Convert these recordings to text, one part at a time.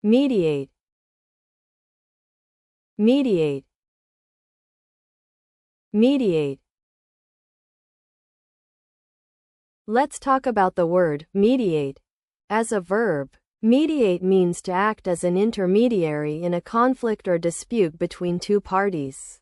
mediate, mediate, mediate. Let's talk about the word mediate. As a verb, mediate means to act as an intermediary in a conflict or dispute between two parties,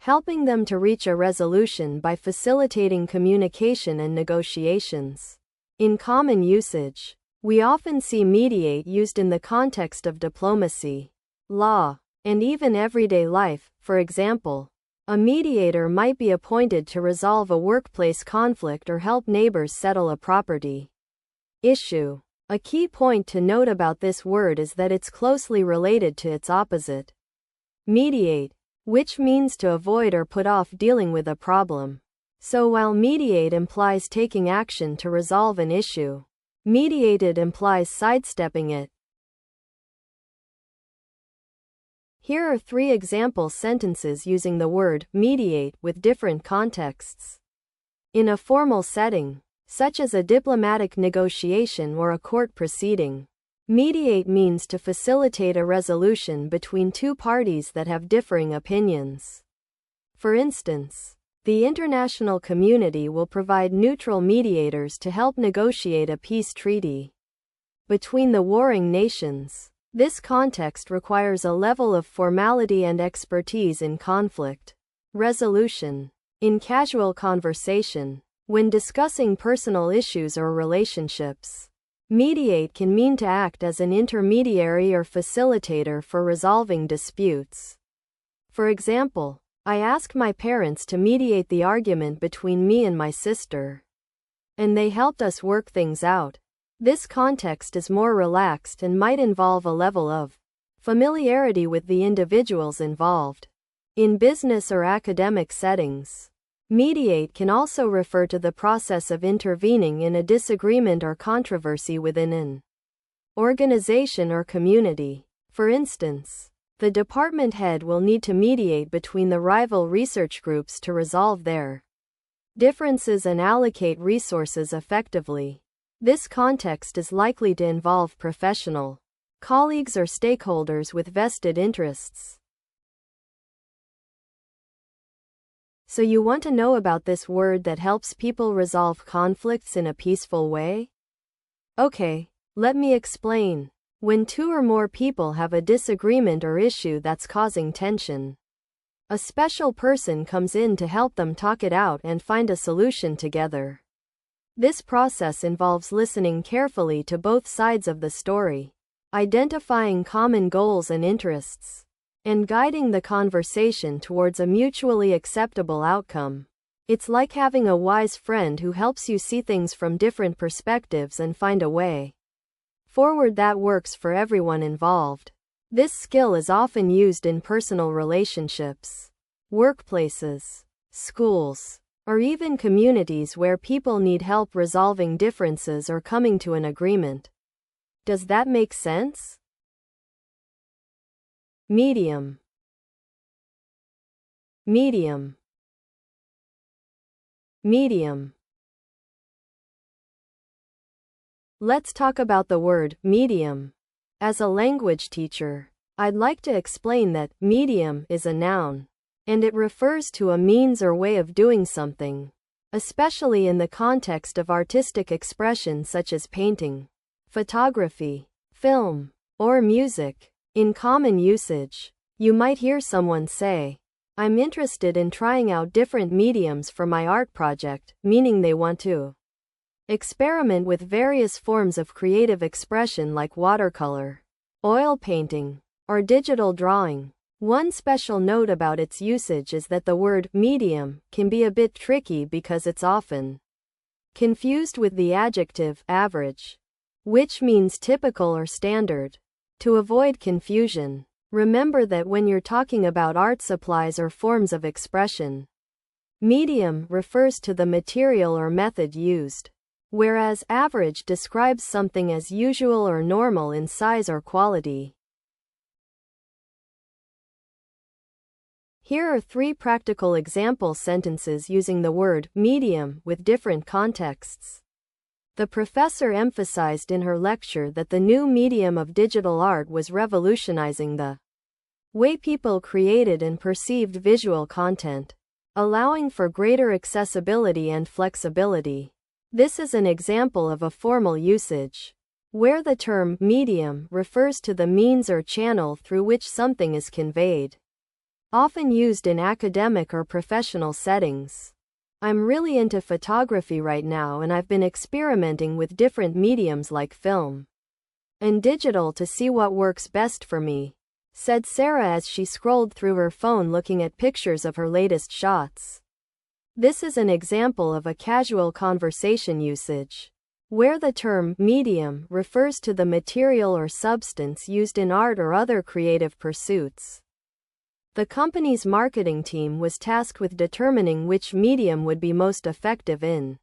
helping them to reach a resolution by facilitating communication and negotiations. In common usage, we often see mediate used in the context of diplomacy, law, and even everyday life. For example, a mediator might be appointed to resolve a workplace conflict or help neighbors settle a property issue. A key point to note about this word is that it's closely related to its opposite, mediate, which means to avoid or put off dealing with a problem. So while mediate implies taking action to resolve an issue, mediated implies sidestepping it. Here are 3 example sentences using the word mediate with different contexts. In a formal setting, such as a diplomatic negotiation or a court proceeding, mediate means to facilitate a resolution between two parties that have differing opinions. For instance, the international community will provide neutral mediators to help negotiate a peace treaty between the warring nations. This context requires a level of formality and expertise in conflict resolution. In casual conversation, when discussing personal issues or relationships, mediate can mean to act as an intermediary or facilitator for resolving disputes. For example, I asked my parents to mediate the argument between me and my sister, and they helped us work things out. This context is more relaxed and might involve a level of familiarity with the individuals involved. In business or academic settings, mediate can also refer to the process of intervening in a disagreement or controversy within an organization or community. For instance, the department head will need to mediate between the rival research groups to resolve their differences and allocate resources effectively. This context is likely to involve professional colleagues or stakeholders with vested interests. So you want to know about this word that helps people resolve conflicts in a peaceful way? Okay, let me explain. When 2 or more people have a disagreement or issue that's causing tension, a special person comes in to help them talk it out and find a solution together. This process involves listening carefully to both sides of the story, identifying common goals and interests, and guiding the conversation towards a mutually acceptable outcome. It's like having a wise friend who helps you see things from different perspectives and find a way forward that works for everyone involved. This skill is often used in personal relationships, workplaces, schools, or even communities where people need help resolving differences or coming to an agreement. Does that make sense? Medium, medium, medium. Let's talk about the word medium. As a language teacher, I'd like to explain that medium is a noun, and it refers to a means or way of doing something, especially in the context of artistic expression such as painting, photography, film, or music. In common usage, you might hear someone say, "I'm interested in trying out different mediums for my art project," meaning they want to experiment with various forms of creative expression like watercolor, oil painting, or digital drawing. One special note about its usage is that the word medium can be a bit tricky because it's often confused with the adjective average, which means typical or standard. To avoid confusion, remember that when you're talking about art supplies or forms of expression, medium refers to the material or method used, whereas average describes something as usual or normal in size or quality. Here are 3 practical example sentences using the word medium with different contexts. The professor emphasized in her lecture that the new medium of digital art was revolutionizing the way people created and perceived visual content, allowing for greater accessibility and flexibility. This is an example of a formal usage, where the term medium refers to the means or channel through which something is conveyed, often used in academic or professional settings. I'm really into photography right now, and I've been experimenting with different mediums like film and digital to see what works best for me, said Sarah as she scrolled through her phone looking at pictures of her latest shots. This is an example of a casual conversation usage, where the term medium refers to the material or substance used in art or other creative pursuits. The company's marketing team was tasked with determining which medium would be most effective in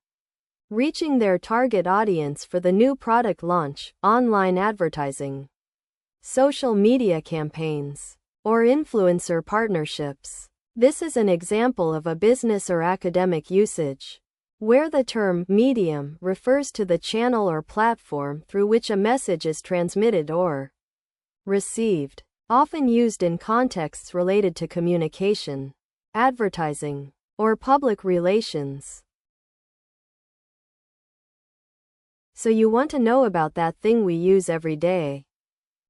reaching their target audience for the new product launch, online advertising, social media campaigns, or influencer partnerships. This is an example of a business or academic usage, where the term medium refers to the channel or platform through which a message is transmitted or received, often used in contexts related to communication, advertising, or public relations. So you want to know about that thing we use every day,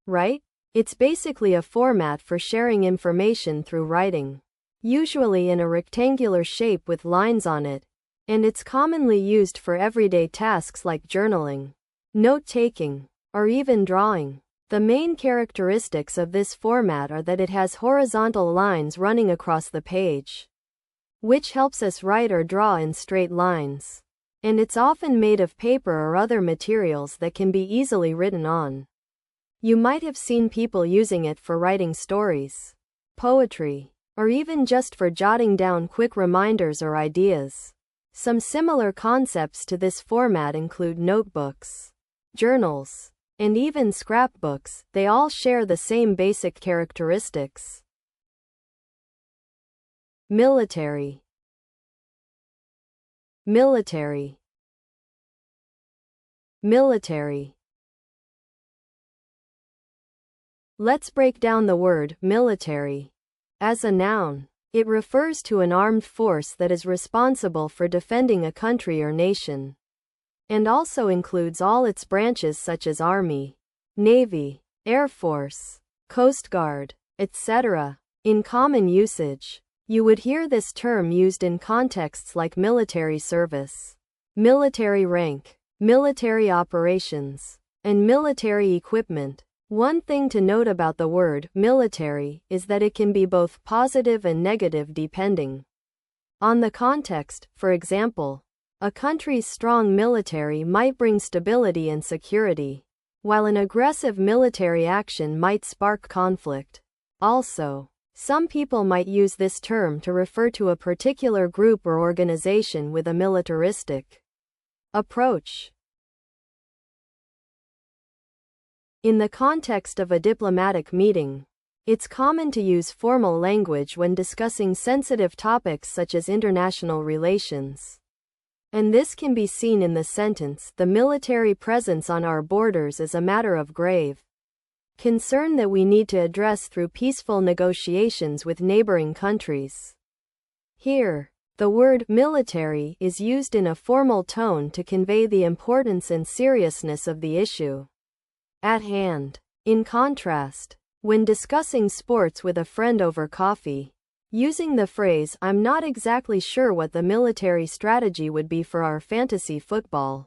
right? It's basically a format for sharing information through writing, usually in a rectangular shape with lines on it, and it's commonly used for everyday tasks like journaling, note-taking, or even drawing. The main characteristics of this format are that it has horizontal lines running across the page, which helps us write or draw in straight lines, and it's often made of paper or other materials that can be easily written on. You might have seen people using it for writing stories, poetry, or even just for jotting down quick reminders or ideas. Some similar concepts to this format include notebooks, journals, and even scrapbooks. They all share the same basic characteristics. Military. Military. Military. Let's break down the word military. As a noun, it refers to an armed force that is responsible for defending a country or nation, and also includes all its branches such as Army, Navy, Air Force, Coast Guard, etc. In common usage, you would hear this term used in contexts like military service, military rank, military operations, and military equipment. One thing to note about the word military is that it can be both positive and negative depending on the context. For example, a country's strong military might bring stability and security, while an aggressive military action might spark conflict. Also, some people might use this term to refer to a particular group or organization with a militaristic approach. In the context of a diplomatic meeting, it's common to use formal language when discussing sensitive topics such as international relations. And this can be seen in the sentence, "The military presence on our borders is a matter of grave concern that we need to address through peaceful negotiations with neighboring countries." Here, the word military is used in a formal tone to convey the importance and seriousness of the issue at hand. In contrast, when discussing sports with a friend over coffee, using the phrase, "I'm not exactly sure what the military strategy would be for our fantasy football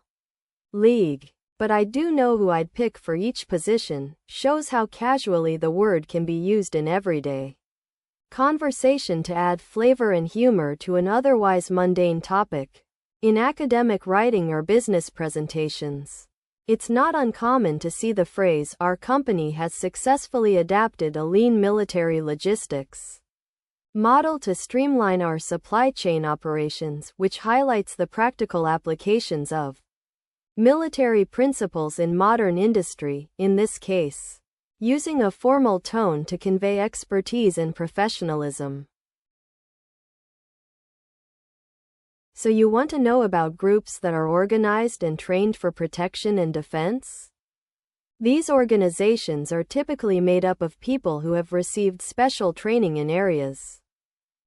league, but I do know who I'd pick for each position," shows how casually the word can be used in everyday conversation to add flavor and humor to an otherwise mundane topic. In academic writing or business presentations, it's not uncommon to see the phrase, "Our company has successfully adapted a lean military logistics model to streamline our supply chain operations," which highlights the practical applications of military principles in modern industry, in this case, using a formal tone to convey expertise and professionalism. So you want to know about groups that are organized and trained for protection and defense? These organizations are typically made up of people who have received special training in areas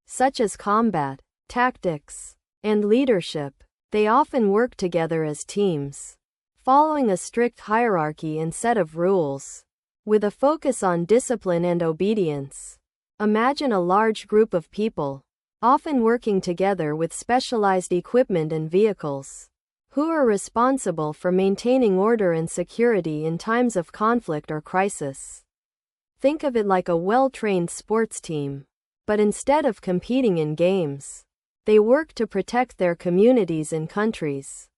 such as combat, tactics, and leadership. They often work together as teams, following a strict hierarchy and set of rules, with a focus on discipline and obedience. Imagine a large group of people, often working together with specialized equipment and vehicles, who are responsible for maintaining order and security in times of conflict or crisis. Think of it like a well-trained sports team, but instead of competing in games, they work to protect their communities and countries.